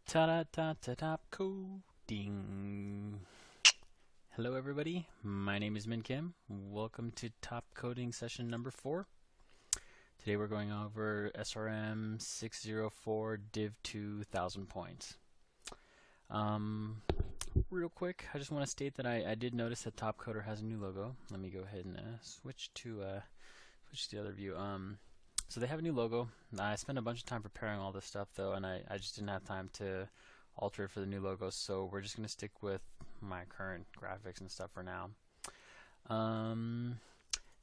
Top coding. Hello, everybody. My name is Min Kim. Welcome to Top Coding session number 4. Today we're going over SRM 604 Div2 1000 points. Real quick, I just want to state that I did notice that TopCoder has a new logo. Let me go ahead and switch to the other view. So they have a new logo. I spent a bunch of time preparing all this stuff though, and I just didn't have time to alter it for the new logo, so we're just going to stick with my current graphics and stuff for now. The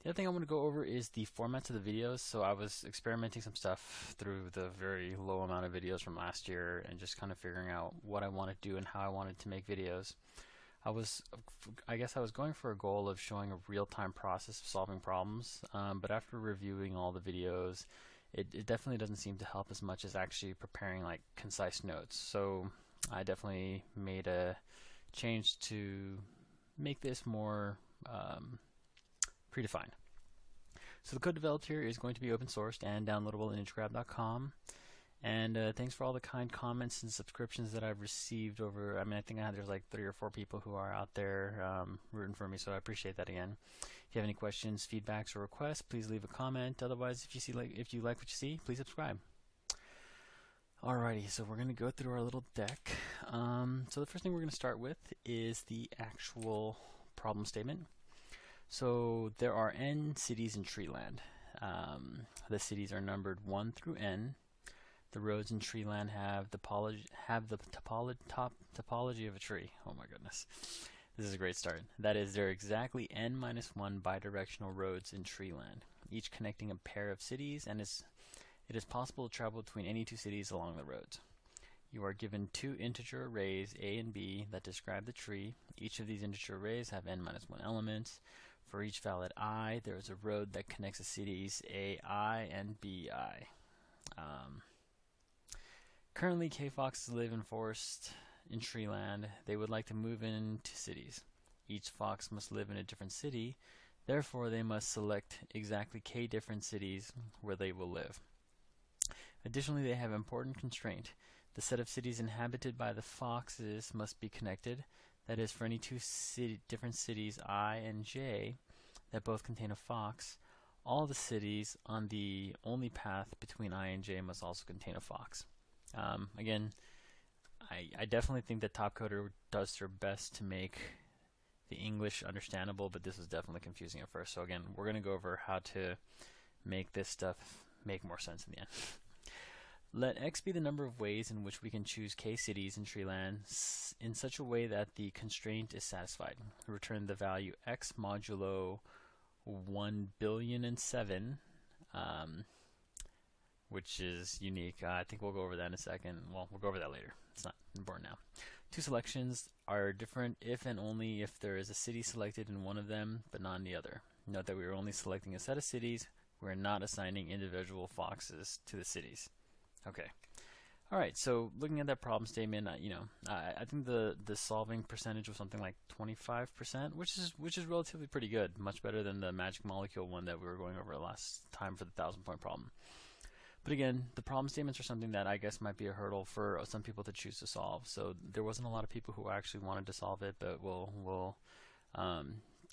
other thing I want to go over is the formats of the videos. So I was experimenting some stuff through the very low amount of videos from last year and just kind of figuring out what I wanted to do and how I wanted to make videos. I guess I was going for a goal of showing a real-time process of solving problems, but after reviewing all the videos, it definitely doesn't seem to help as much as actually preparing like concise notes. So I definitely made a change to make this more predefined. So the code developed here is going to be open sourced and downloadable in integrab.com. And thanks for all the kind comments and subscriptions that I've received over. I mean, I think there's like 3 or 4 people who are out there rooting for me, so I appreciate that again. If you have any questions, feedbacks, or requests, please leave a comment. Otherwise, if you like what you see, please subscribe. Alrighty, so we're going to go through our little deck. So the first thing we're going to start with is the actual problem statement. So there are n cities in Treeland. The cities are numbered 1 through n. The roads in Treeland have the topology of a tree. Oh my goodness. This is a great start. That is, there are exactly n-1 bidirectional roads in Treeland, each connecting a pair of cities, and it is possible to travel between any 2 cities along the roads. You are given 2 integer arrays, A and B, that describe the tree. Each of these integer arrays have n-1 elements. For each valid I, there is a road that connects the cities AI and BI. Currently, K-foxes live in forest in Treeland. They would like to move into cities. Each fox must live in a different city. Therefore, they must select exactly K different cities where they will live. Additionally, they have an important constraint. The set of cities inhabited by the foxes must be connected. That is, for any 2 different cities, I and J, that both contain a fox, all the cities on the only path between I and J must also contain a fox. Again, I definitely think that TopCoder does their best to make the English understandable, but this was definitely confusing at first. So again, we're going to go over how to make this stuff make more sense in the end. Let x be the number of ways in which we can choose k cities in Treeland in such a way that the constraint is satisfied. Return the value x modulo 1,000,000,007, which is unique. I think we'll go over that in a second. Well, we'll go over that later. It's not important now. 2 selections are different if and only if there is a city selected in one of them, but not in the other. Note that we are only selecting a set of cities. We are not assigning individual foxes to the cities. Okay. All right. So looking at that problem statement, I think the solving percentage was something like 25%, which is relatively pretty good. Much better than the magic molecule one that we were going over last time for the 1000-point problem. But again, the problem statements are something that I guess might be a hurdle for some people to choose to solve. So there wasn't a lot of people who actually wanted to solve it, but we'll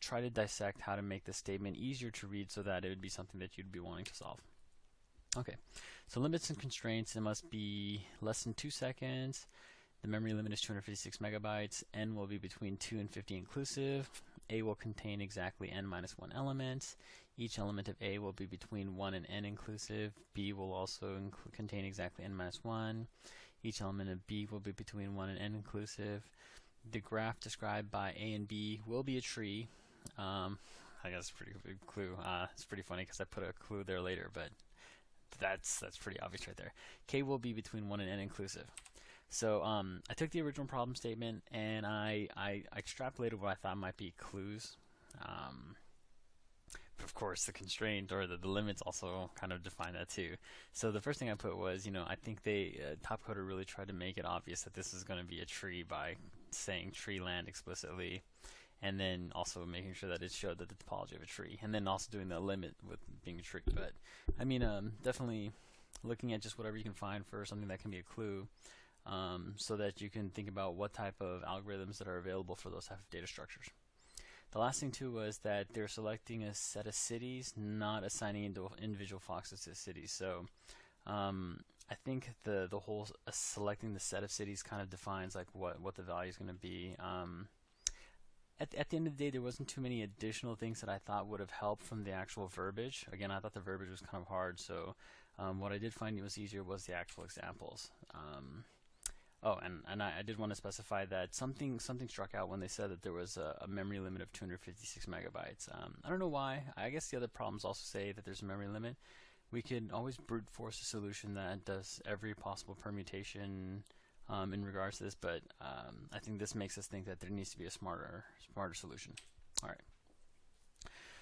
try to dissect how to make this statement easier to read so that it would be something that you'd be wanting to solve. Okay, so limits and constraints, it must be less than 2 seconds. The memory limit is 256 megabytes. N will be between 2 and 50 inclusive. A will contain exactly n-1 elements. Each element of A will be between 1 and n inclusive. B will also contain exactly n-1. Each element of B will be between 1 and n inclusive. The graph described by A and B will be a tree. I guess it's a pretty big clue. It's pretty funny because I put a clue there later, but that's pretty obvious right there. K will be between 1 and n inclusive. So I took the original problem statement and I extrapolated what I thought might be clues. But of course, the constraint or the limits also kind of define that too. So the first thing I put was, I think TopCoder really tried to make it obvious that this is going to be a tree by saying tree land explicitly, and then also making sure that it showed that the topology of a tree, and then also doing the limit with being a tree. But I mean, definitely looking at just whatever you can find for something that can be a clue. so that you can think about what type of algorithms that are available for those type of data structures. The last thing too was that they're selecting a set of cities, not assigning individual foxes to cities. So I think the whole selecting the set of cities kind of defines like what the value is going to be. At the end of the day, there wasn't too many additional things that I thought would have helped from the actual verbiage. Again, I thought the verbiage was kind of hard, so what I did find it was easier was the actual examples. Oh, and I did want to specify that something struck out when they said that there was a memory limit of 256 megabytes. I don't know why. I guess the other problems also say that there's a memory limit. We could always brute force a solution that does every possible permutation in regards to this, but I think this makes us think that there needs to be a smarter solution. All right.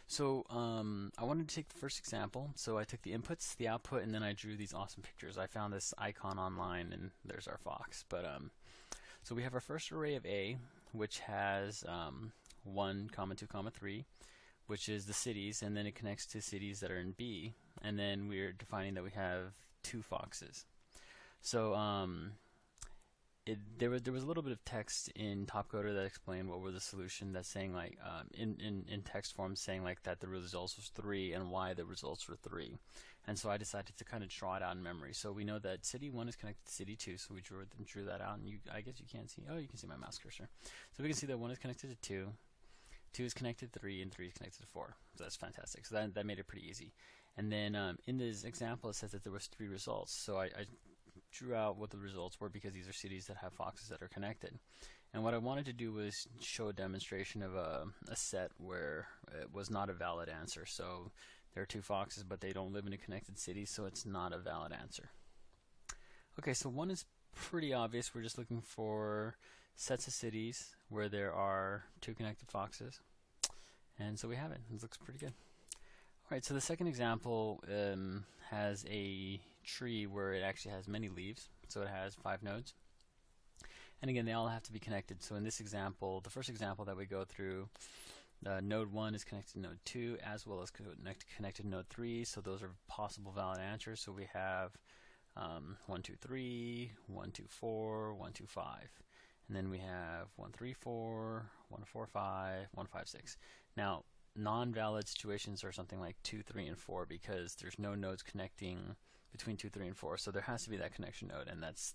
So I wanted to take the first example. So I took the inputs, the output, and then I drew these awesome pictures. I found this icon online, and there's our fox. But so we have our first array of A, which has 1, 2, 3, which is the cities, and then it connects to cities that are in B, and then we're defining that we have 2 foxes. So there was a little bit of text in TopCoder that explained what were the solution, that's saying like in text form saying like that the results was 3 and why the results were 3. And so I decided to kind of draw it out in memory. So we know that city 1 is connected to city 2, so we drew that out, and I guess you can't see. Oh, you can see my mouse cursor. So we can see that 1 is connected to 2, 2 is connected to 3, and 3 is connected to 4. So that's fantastic. So that made it pretty easy. And then in this example, it says that there was 3 results. So I drew out what the results were because these are cities that have foxes that are connected. And what I wanted to do was show a demonstration of a set where it was not a valid answer. So there are 2 foxes, but they don't live in a connected city, so it's not a valid answer. Okay, so 1 is pretty obvious. We're just looking for sets of cities where there are 2 connected foxes. And so we have it. It looks pretty good. Alright, so the second example has a tree where it actually has many leaves. So it has 5 nodes. And again, they all have to be connected. So in this example, the first example that we go through, node 1 is connected to node 2 as well as connected to node 3. So those are possible valid answers. So we have 1, 2, 3, 1, 2, 4, 1, 2, 5. And then we have 1, 3, 4, 1, 4, 5, 1, 5, 6. Now, non-valid situations are something like 2, 3, and 4 because there's no nodes connecting between 2, 3, and 4. So there has to be that connection node, and that's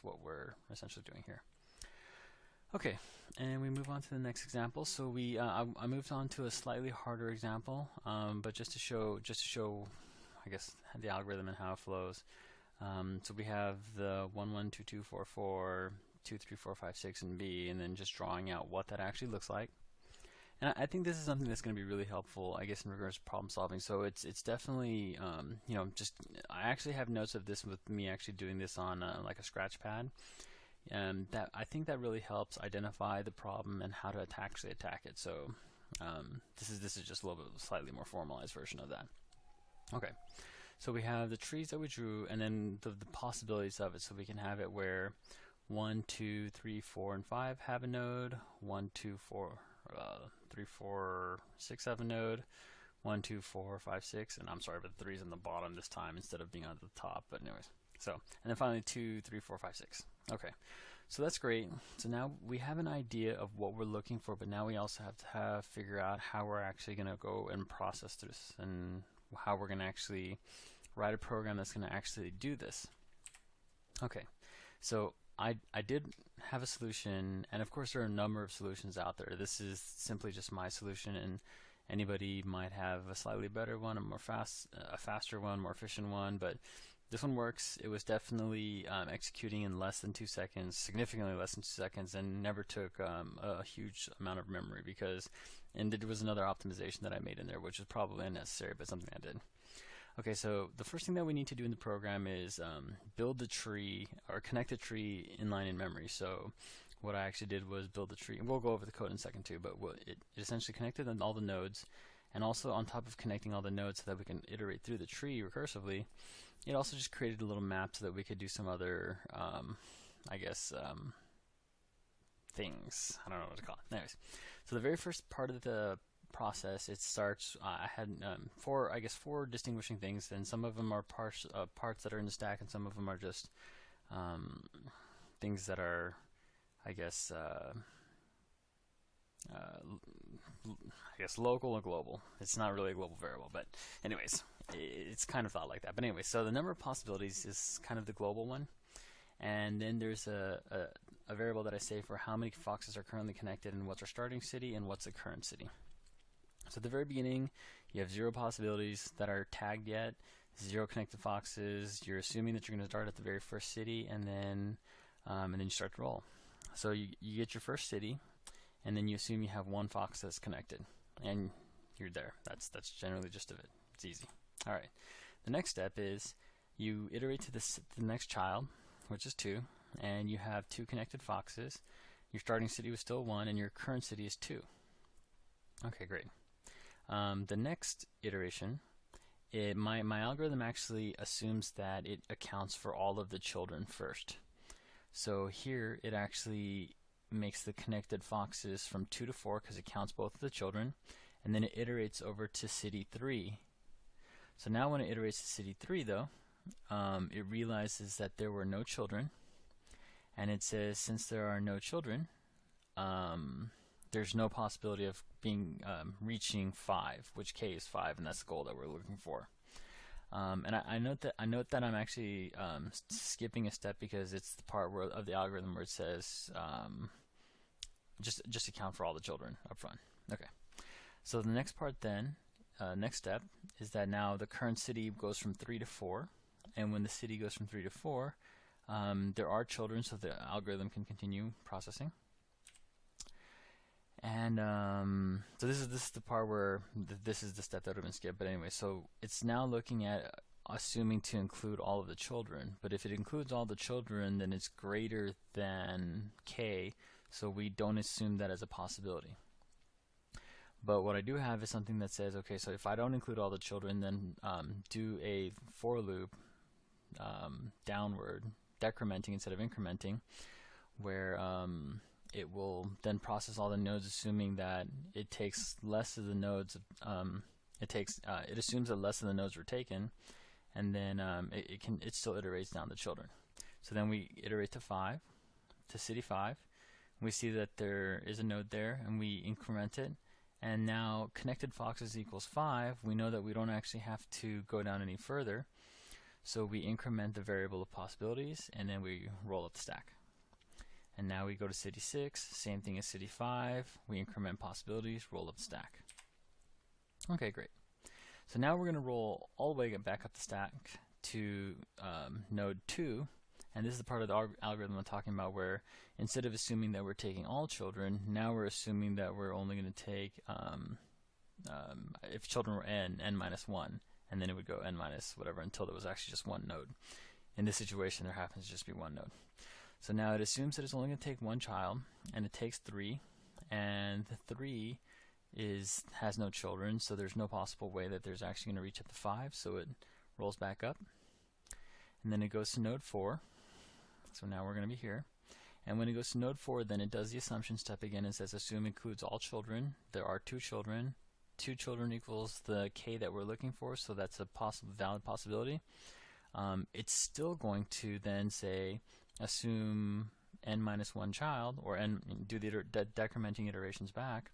what we're essentially doing here. Okay, and we move on to the next example. So I moved on to a slightly harder example, but just to show, I guess, the algorithm and how it flows. So we have the 1, 1, 2, 2, 4, 4, 2, 3, 4, 5, 6, and B, and then just drawing out what that actually looks like. And I think this is something that's going to be really helpful, I guess, in regards to problem solving. So it's definitely, you know, just I actually have notes of this with me actually doing this on like a scratch pad, and that I think that really helps identify the problem and how to actually attack it. So this is just a little bit slightly more formalized version of that. Okay, so we have the trees that we drew, and then the possibilities of it. So we can have it where 1, 2, 3, 4, and 5 have a node. 1, 2, 4. 3, 4, 6 have a node. 1, 2, 4, 5, 6, and I'm sorry, but the 3's on the bottom this time instead of being on the top. But anyways, so and then finally 2, 3, 4, 5, 6. Okay, so that's great. So now we have an idea of what we're looking for, but now we also have to figure out how we're actually going to go and process this, and how we're going to actually write a program that's going to actually do this. Okay, so I did have a solution, and of course there are a number of solutions out there. This is simply just my solution, and anybody might have a slightly better one, a faster one, more efficient one, but this one works. It was definitely executing in less than 2 seconds, significantly less than 2 seconds, and never took a huge amount of memory and there was another optimization that I made in there, which was probably unnecessary, but something I did. Okay, so the first thing that we need to do in the program is build the tree, or connect the tree inline in memory. So what I actually did was build the tree, and we'll go over the code in a second too, but it essentially connected all the nodes, and also on top of connecting all the nodes so that we can iterate through the tree recursively, it also just created a little map so that we could do some other, I guess, things. I don't know what to call it. Anyways, so the very first part of the process, it starts, I had four distinguishing things, and some of them are parts that are in the stack, and some of them are just things that are, I guess, local or global. It's not really a global variable, but anyways, it's kind of thought like that. But anyway, so the number of possibilities is kind of the global one, and then there's a variable that I say for how many foxes are currently connected and what's our starting city and what's the current city. So at the very beginning, you have 0 possibilities that are tagged yet, 0 connected foxes. You're assuming that you're going to start at the very first city, and then you start to roll. So you get your first city, and then you assume you have 1 fox that's connected, and you're there. That's generally the gist of it. It's easy. All right. The next step is you iterate to the next child, which is 2, and you have 2 connected foxes. Your starting city was still 1, and your current city is 2. Okay, great. The next iteration, my algorithm actually assumes that it accounts for all of the children first. So here it actually makes the connected foxes from 2 to 4 because it counts both of the children, and then it iterates over to city 3. So now when it iterates to city 3 though, it realizes that there were no children, and it says since there are no children, there's no possibility of being reaching 5, which k is 5, and that's the goal that we're looking for. And I note that I'm actually skipping a step because it's the part of the algorithm where it says just account for all the children up front. Okay. So the next part then, next step is that now the current city goes from 3 to 4, and when the city goes from 3 to 4, there are children, so the algorithm can continue processing. And so this is the part where this is the step that would have been skipped. But anyway, so it's now looking at assuming to include all of the children. But if it includes all the children, then it's greater than k, so we don't assume that as a possibility. But what I do have is something that says, okay, so if I don't include all the children, then do a for loop downward, decrementing instead of incrementing, where it will then process all the nodes, assuming that it takes less of the nodes. It assumes that less of the nodes were taken, and then it still iterates down the children. So then we iterate to 5, to city 5. We see that there is a node there, and we increment it. And now connected foxes equals 5. We know that we don't actually have to go down any further, so we increment the variable of possibilities, and then we roll up the stack. And now we go to city 6, same thing as city 5. We increment possibilities, roll up the stack. Okay, great. So now we're going to roll all the way back up the stack to node 2. And this is the part of the algorithm I'm talking about where instead of assuming that we're taking all children, now we're assuming that we're only going to take, if children were n minus 1. And then it would go n minus whatever until there was actually just 1 node. In this situation, there happens to just be 1 node. So now it assumes that it's only going to take 1 child, and it takes 3, and the 3 has no children, so there's no possible way that there's actually going to reach up to 5, so it rolls back up. And then it goes to node 4, so now we're going to be here. And when it goes to node 4, then it does the assumption step again and says assume includes all children. There are 2 children. 2 children equals the k that we're looking for, so that's a valid possibility. It's still going to then say assume n minus 1 child, or do the decrementing iterations back,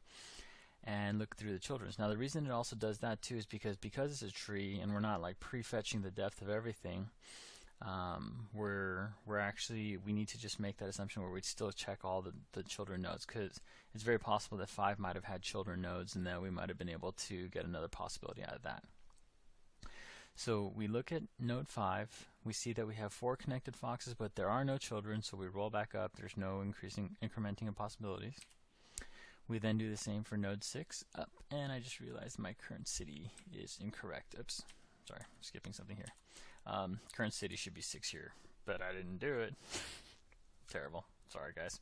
and look through the children. Now the reason it also does that too is because it's a tree and we're not like prefetching the depth of everything. We need to just make that assumption where we'd still check all the children nodes, because it's very possible that 5 might have had children nodes, and then we might have been able to get another possibility out of that. So we look at node 5, we see that we have 4 connected foxes, but there are no children, so we roll back up. There's no incrementing of possibilities. We then do the same for node 6 up, and I just realized my current city is incorrect. Oops, sorry, I'm skipping something here. Current city should be 6 here, but I didn't do it. Terrible. Sorry, guys.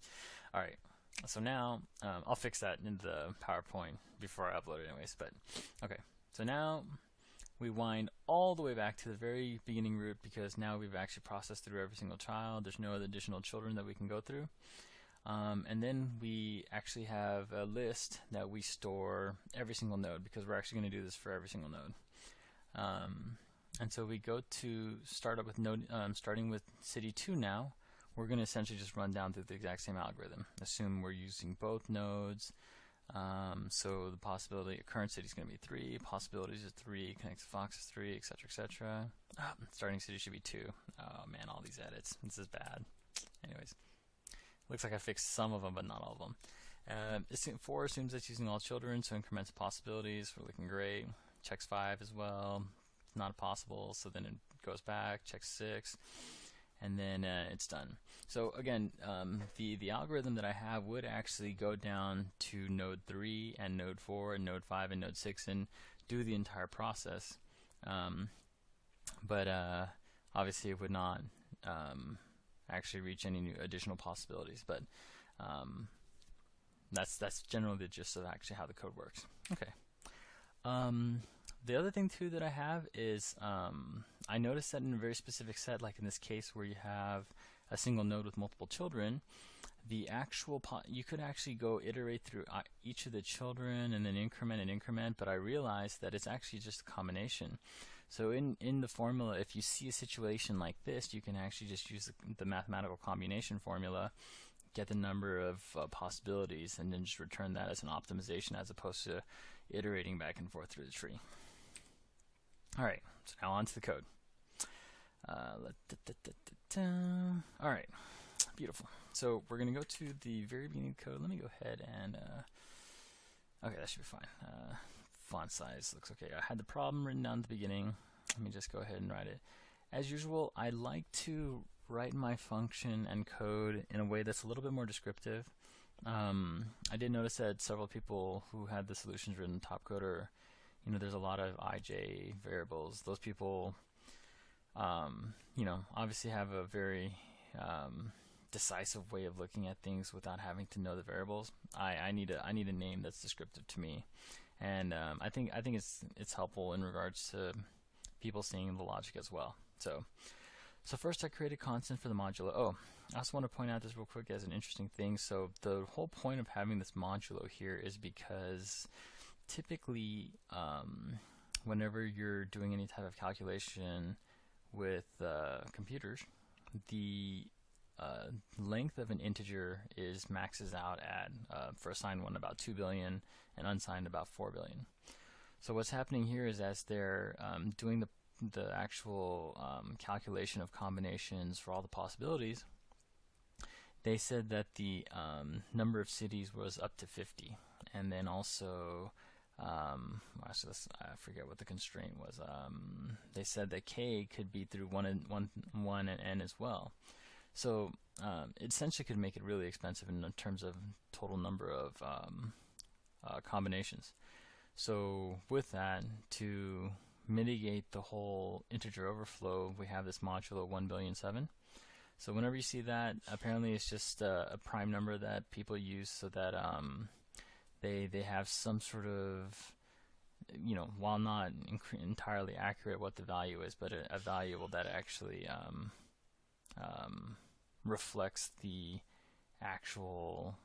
All right, so now I'll fix that in the PowerPoint before I upload it anyways, but okay. So now we wind all the way back to the very beginning root, because now we've actually processed through every single child. There's no other additional children that we can go through. And then we actually have a list that we store every single node, because we're actually going to do this for every single node. And so we go to start up with node, starting with city 2 now. we're going to essentially just run down through the exact same algorithm. Assume we're using both nodes. So the possibility current city is going to be 3, possibilities is 3, connect to Fox is 3, etc., etc. Starting city should be 2. Oh man, all these edits. This is bad. Anyways, looks like I fixed some of them, but not all of them. 4 assumes it's using all children, so increments possibilities. We're looking great. Checks 5 as well. Not possible, so then it goes back. Checks 6. And then it's done. So again, the algorithm that I have would actually go down to node 3 and node 4 and node 5 and node 6 and do the entire process. But obviously it would not actually reach any new additional possibilities. But that's generally the gist of actually how the code works. Okay. The other thing too that I have is I noticed that in a very specific set, like in this case where you have a single node with multiple children, the actual you could actually go iterate through each of the children and then increment, but I realized that it's actually just a combination. So in the formula, if you see a situation like this, you can actually just use the mathematical combination formula, get the number of possibilities, and then just return that as an optimization as opposed to iterating back and forth through the tree. Alright, so now on to the code. Alright, beautiful. So we're going to go to the very beginning of the code. Let me go ahead and, okay, that should be fine. Font size looks okay. I had the problem written down at the beginning. Let me just go ahead and write it. As usual, I like to write my function and code in a way that's a little bit more descriptive. I did notice that several people who had the solutions written in TopCoder, you know, there's a lot of IJ variables. Those people, you know, obviously have a very decisive way of looking at things without having to know the variables. I need a name that's descriptive to me, and I think it's helpful in regards to people seeing the logic as well. So first I created constant for the modulo. Oh, I also want to point out this real quick as an interesting thing. So the whole point of having this modulo here is because typically whenever you're doing any type of calculation with computers, the length of an integer maxes out at for assigned one about 2 billion and unsigned about 4 billion. So what's happening here is as they're doing the actual calculation of combinations for all the possibilities, they said that the number of cities was up to 50, and then also actually, I forget what the constraint was. They said that k could be through 1 and n as well. So it essentially could make it really expensive in terms of total number of combinations. So with that, to mitigate the whole integer overflow, we have this modulo 1,000,000,007. So whenever you see that, apparently it's just a prime number that people use so that they have some sort of, you know, while not entirely accurate what the value is, but a value that actually reflects the actual,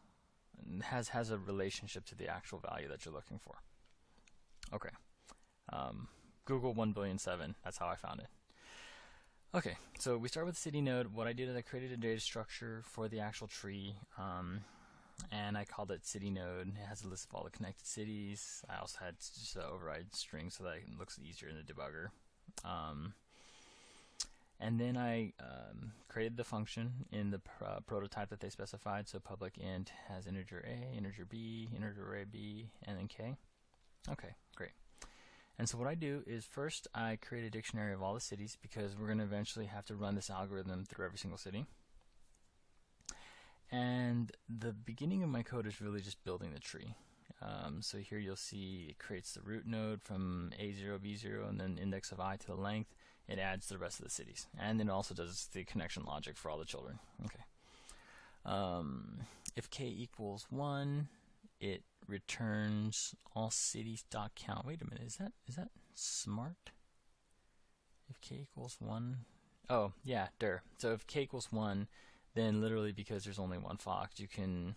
has a relationship to the actual value that you're looking for. Okay. Google 1,000,000,007. That's how I found it. Okay, so we start with the city node. What I did is I created a data structure for the actual tree, and I called it city node. It has a list of all the connected cities. I also had just an override string so that it looks easier in the debugger. And then I created the function in the prototype that they specified. So public int has integer a, integer b, integer array b, and then k. Okay, great. And so what I do is first I create a dictionary of all the cities because we're going to eventually have to run this algorithm through every single city. And the beginning of my code is really just building the tree. So here you'll see it creates the root node from A0, B0, and then index of I to the length. It adds the rest of the cities. And then it also does the connection logic for all the children. Okay. If k equals 1, it returns all cities.count. Wait a minute, is that smart? If k equals 1, oh yeah, so if k equals 1, then literally because there's only one Fox, you can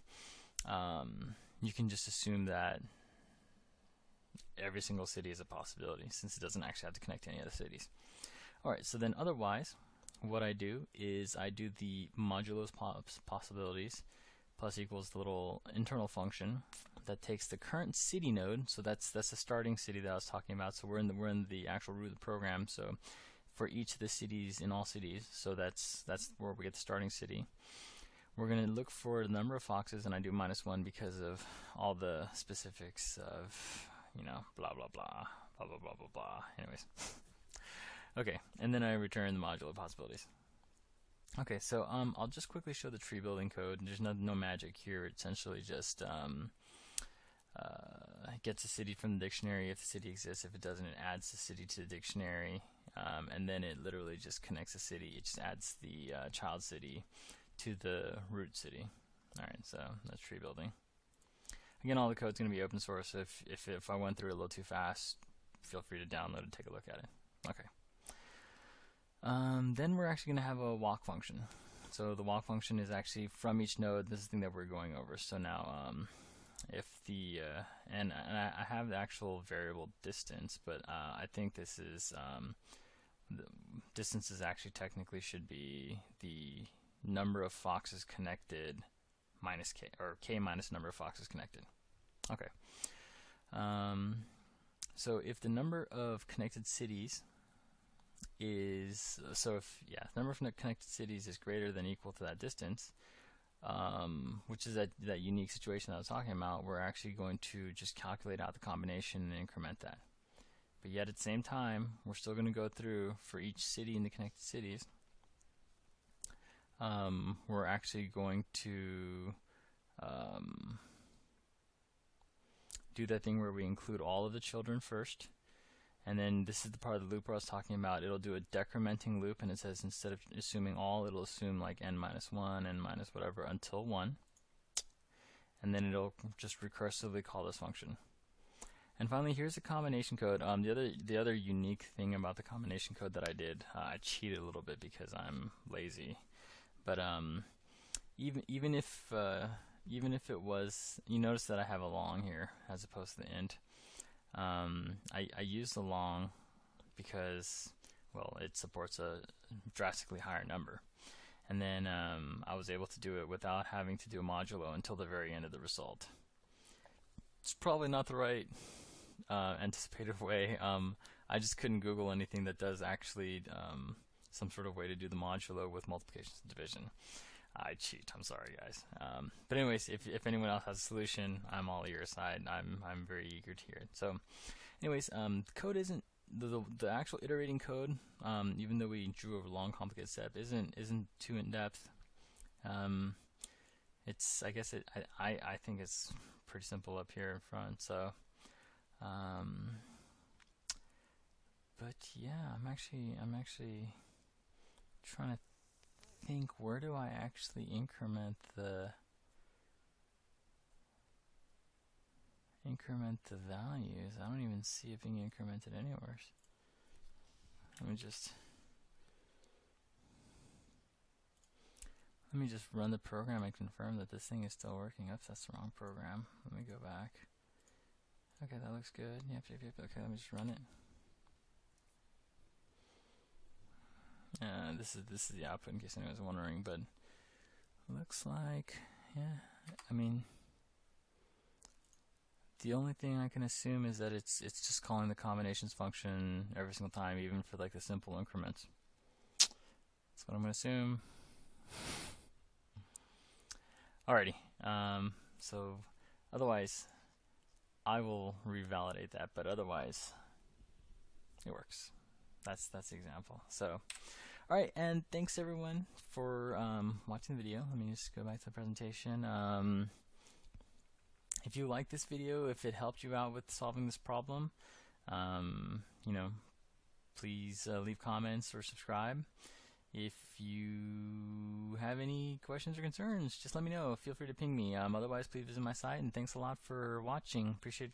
just assume that every single city is a possibility since it doesn't actually have to connect to any other cities. Alright, so then otherwise what I do is I do the modulo possibilities plus equals the little internal function that takes the current city node. So that's the starting city that I was talking about. So we're in the actual root of the program. So for each of the cities in all cities, so that's where we get the starting city. We're going to look for the number of foxes, and I do -1 because of all the specifics of, you know, blah blah blah blah blah blah blah blah. Anyways, okay, and then I return the modulo possibilities. Okay, so I'll just quickly show the tree building code. There's no magic here. It essentially just gets a city from the dictionary if the city exists. If it doesn't, it adds the city to the dictionary, and then it literally just connects the city. It just adds the child city to the root city. Alright, so that's tree building. Again, all the code's going to be open source, so if I went through it a little too fast, feel free to download and take a look at it. Okay. Then we're actually going to have a walk function. So the walk function is actually from each node. This is the thing that we're going over. So now, if the and I have the actual variable distance, but I think this is the distance is actually technically should be the number of foxes connected minus k, or k minus number of foxes connected. Okay. So if the number of connected cities is, so if, yeah, the number of connected cities is greater than or equal to that distance, which is that unique situation that I was talking about, we're actually going to just calculate out the combination and increment that. But yet at the same time, we're still going to go through for each city in the connected cities. We're actually going to do that thing where we include all of the children first, and then this is the part of the loop where I was talking about. It'll do a decrementing loop, and it says instead of assuming all, it'll assume like n minus 1, n minus whatever until 1, and then it'll just recursively call this function. And finally, here's the combination code. The other unique thing about the combination code that I did, I cheated a little bit because I'm lazy. But even if it was, you notice that I have a long here as opposed to the int. I use the long because, well, it supports a drastically higher number, and then I was able to do it without having to do a modulo until the very end of the result. It's probably not the right anticipated way. I just couldn't Google anything that does actually some sort of way to do the modulo with multiplication and division. I cheat. I'm sorry, guys. But anyways, if anyone else has a solution, I'm all ears. I'm very eager to hear it. So, anyways, the code isn't the actual iterating code. Even though we drew a long, complicated step, isn't too in depth. It's, I guess I think it's pretty simple up here in front. So, but yeah, I'm actually trying to think, where do I actually increment the values? I don't even see it being incremented anywhere. Let me just run the program and confirm that this thing is still working. Oops, that's the wrong program. Let me go back. Okay, that looks good. Yep. Okay, let me just run it. This is the output in case anyone was wondering, but looks like, yeah, I mean, the only thing I can assume is that it's just calling the combinations function every single time, even for like the simple increments. That's what I'm going to assume. Alrighty, so otherwise I will revalidate that, but otherwise it works. That's the example. So, alright, and thanks everyone for watching the video. Let me just go back to the presentation. If you like this video, if it helped you out with solving this problem, you know, please leave comments or subscribe. If you have any questions or concerns, just let me know. Feel free to ping me. Otherwise, please visit my site, and thanks a lot for watching. Appreciate